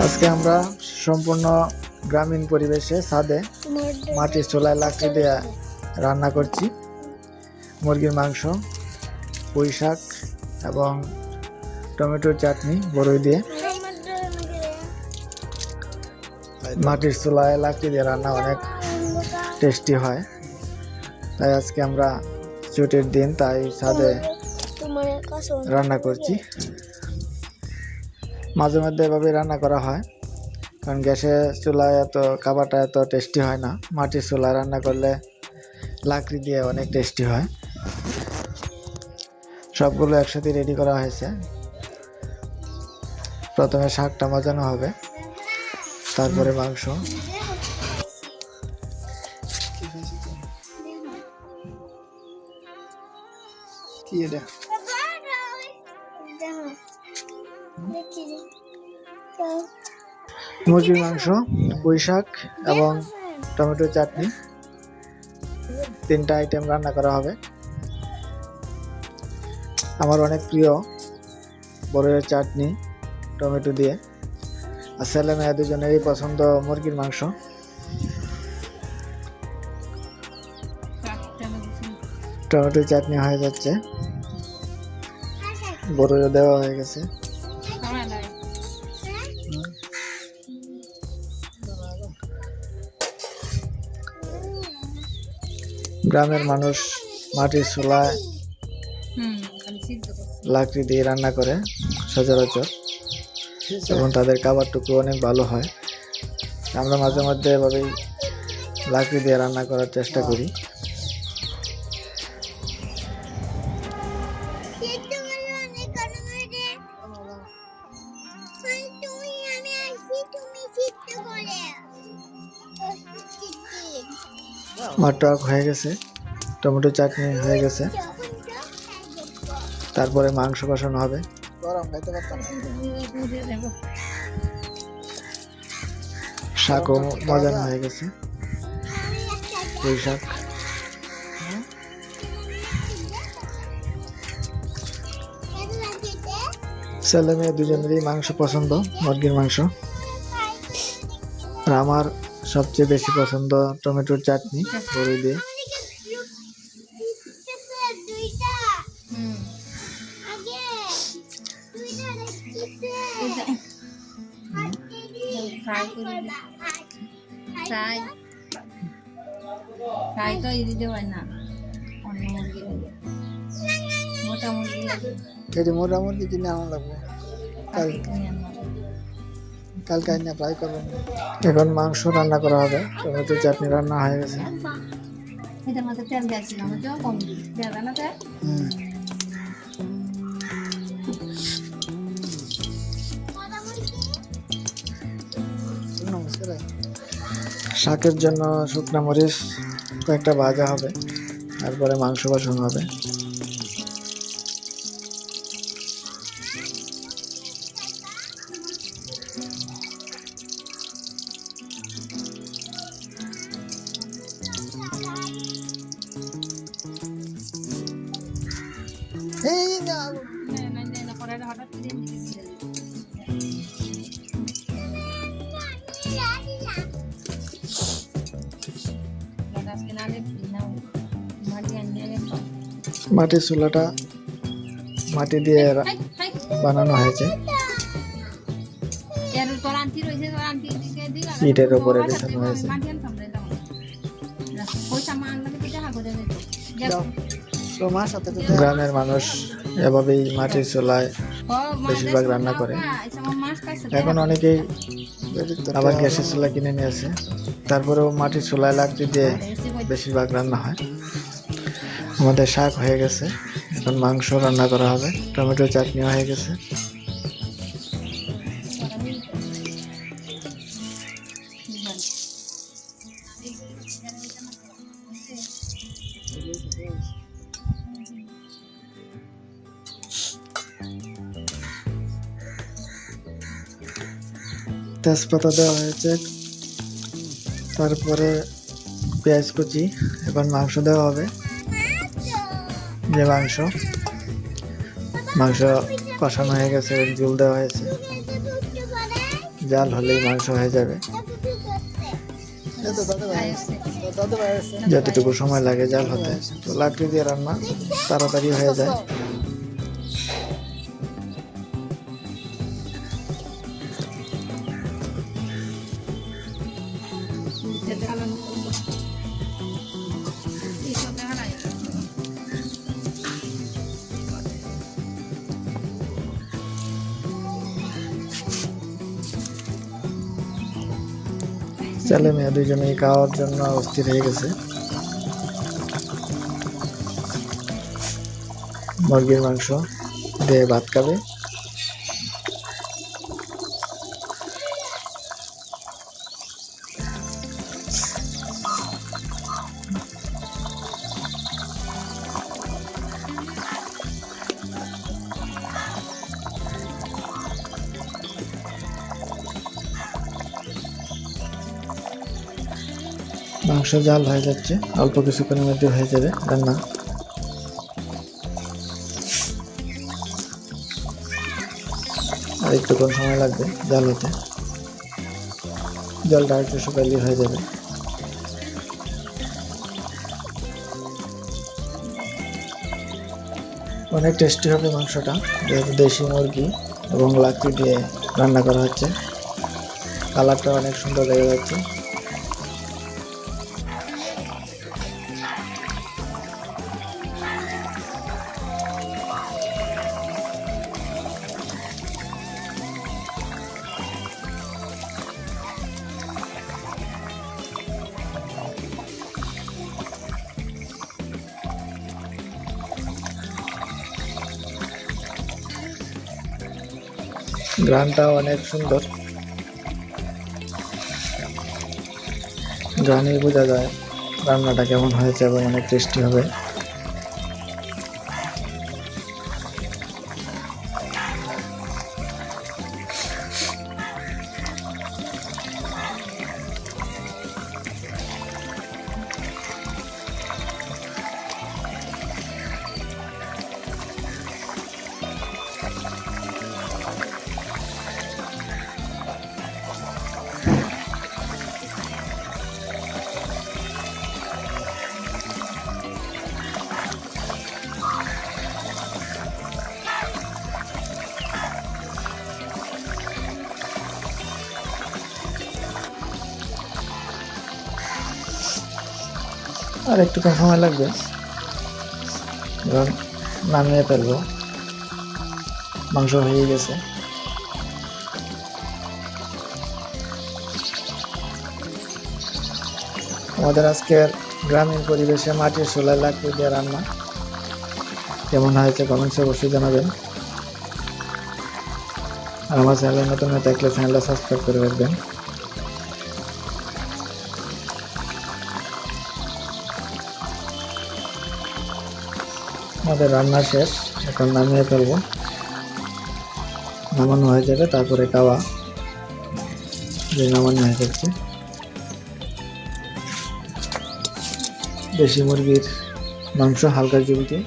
আজকে আমরা সম্পূর্ণ গ্রামীণ পরিবেশে ছাদে মাটির চুলায় লাকড়ি দিয়ে রান্না করছি। মুরগির মাংস, পুঁই শাক এবং টমেটোর চাটনি বড়ই দিয়ে। মাটির চুলায় লাকড়ি দিয়ে রান্না অনেক টেস্টি হয়, তাই আজকে আমরা ছুটির দিন, তাই ছাদে রান্না করছি। মাঝে মধ্যে এভাবে রান্না করা হয়, কারণ গ্যাসের চুলায় এত খাবারটা এত টেস্টি হয় না। মাটির চুলায় রান্না করলে লাকড়ি দিয়ে অনেক টেস্টি হয়। সবগুলো একসাথে রেডি করা হয়েছে। প্রথমে শাকটা মজানো হবে, তারপরে মাংস। কি এটা? মুরগির মাংস, পুঁই শাক এবং টমেটোর চাটনি, তিনটা আইটেম রান্না করা হবে। আমার অনেক প্রিয় বড়ইয়ের চাটনি টমেটো দিয়ে, আর ছেলে মেয়ে দুজনেরই পছন্দ মুরগির মাংস। টমেটোর চাটনি হয়ে যাচ্ছে, বড়ইও দেওয়া হয়ে গেছে। গ্রামের মানুষ মাটির চুলায় লাকড়ি দিয়ে রান্না করে সচরাচর, এবং তাদের খাবারটুকু অনেক ভালো হয়। আমরা মাঝে মধ্যে এভাবেই লাকড়ি দিয়ে রান্না করার চেষ্টা করি। আমার টক হয়ে গেছে, টমেটো চাটনি হয়ে গেছে, তারপরে মাংস কষানো হবে। শাকও মজানো হয়ে গেছে, পুঁই শাক। ছেলে মেয়ে দুজনেরই মাংস পছন্দ, মুরগির মাংস। আর আমার সবচেয়ে বেশি পছন্দ টমেটোর চাটনি বড়ি দিয়ে। মোটামুটি কিনে আনা লাগবে, কালকে আইনা ফ্রাই করবেন। এখন মাংস রান্না করা হবে, টমেটো চাটনি রান্না হয়ে গেছে। শাকের জন্য শুকনা মরিচ কয়েকটা ভাজা হবে, তারপরে মাংস বসানো হবে। মাটির চুলাটা মাটি দিয়ে বানানো হয়েছে, ইটের উপরে বিছানো হয়েছে। গ্রামের মানুষ এভাবেই মাটির চুলায় বেশিরভাগ রান্না করে। এখন অনেকেই আবার গ্যাসের চুলা কিনে নিয়েছে, তারপরেও মাটির চুলায় লাকড়ি দিয়ে বেশিরভাগ রান্না হয়। আমাদের শাক হয়ে গেছে, এখন মাংস রান্না করা হবে, টমেটো চাটনি হয়ে গেছে। তেজপাতা দেওয়া হয়েছে, তারপরে পেঁয়াজ কুচি। এখন মাংস দেওয়া হবে, যে মাংস কষানো হয়ে গেছে, ঝোল দেওয়া হয়েছে। জাল হলেই মাংস হয়ে যাবে। যতটুকু সময় লাগে জাল হতে, তো লাকড়ি দিয়ে রান্না তাড়াতাড়ি হয়ে যায়। ছেলে মেয়ে দুজনেই খাওয়ার জন্য অস্থির হয়ে গেছে। মুরগির মাংস দিয়ে ভাত খাবে। মাংস জাল হয়ে যাচ্ছে, অল্প কিছুক্ষণের মধ্যে হয়ে যাবে রান্না। আর একটুক্ষণ সময় লাগবে জাল হতে, জলটা একটু শুকাইলে হয়ে যাবে। অনেক টেস্টি হবে মাংসটা, যেহেতু দেশি মুরগি এবং লাকড়ি দিয়ে রান্না করা হচ্ছে। কালারটা অনেক সুন্দর লেগে যাচ্ছে। গ্রানটা অনেক সুন্দর, গ্রানেই বোঝা যায় রান্নাটা কেমন হয়েছে এবং অনেক টেস্টি হবে। আর একটুক্ষণ সময় লাগবে, এবার নামিয়ে ফেলবো। মাংস হয়ে গেছে। আমাদের আজকের গ্রামীণ পরিবেশে মাটির চুলায় লাকড়ি দিয়ে রান্না কেমন হয়েছে কমেন্টসে অবশ্যই জানাবেন। আর আমার চ্যানেলে নতুন হয়ে থাকলে চ্যানেলটা সাবস্ক্রাইব করে রাখবেন। আমাদের রান্না শেষ, এখন নামিয়ে ফেলবো। নামানো হয়ে যাবে, তারপরে খাওয়া। যে নামানো হয়ে যাচ্ছে, দেশি মুরগির মাংস হালকা ঝোল দিয়ে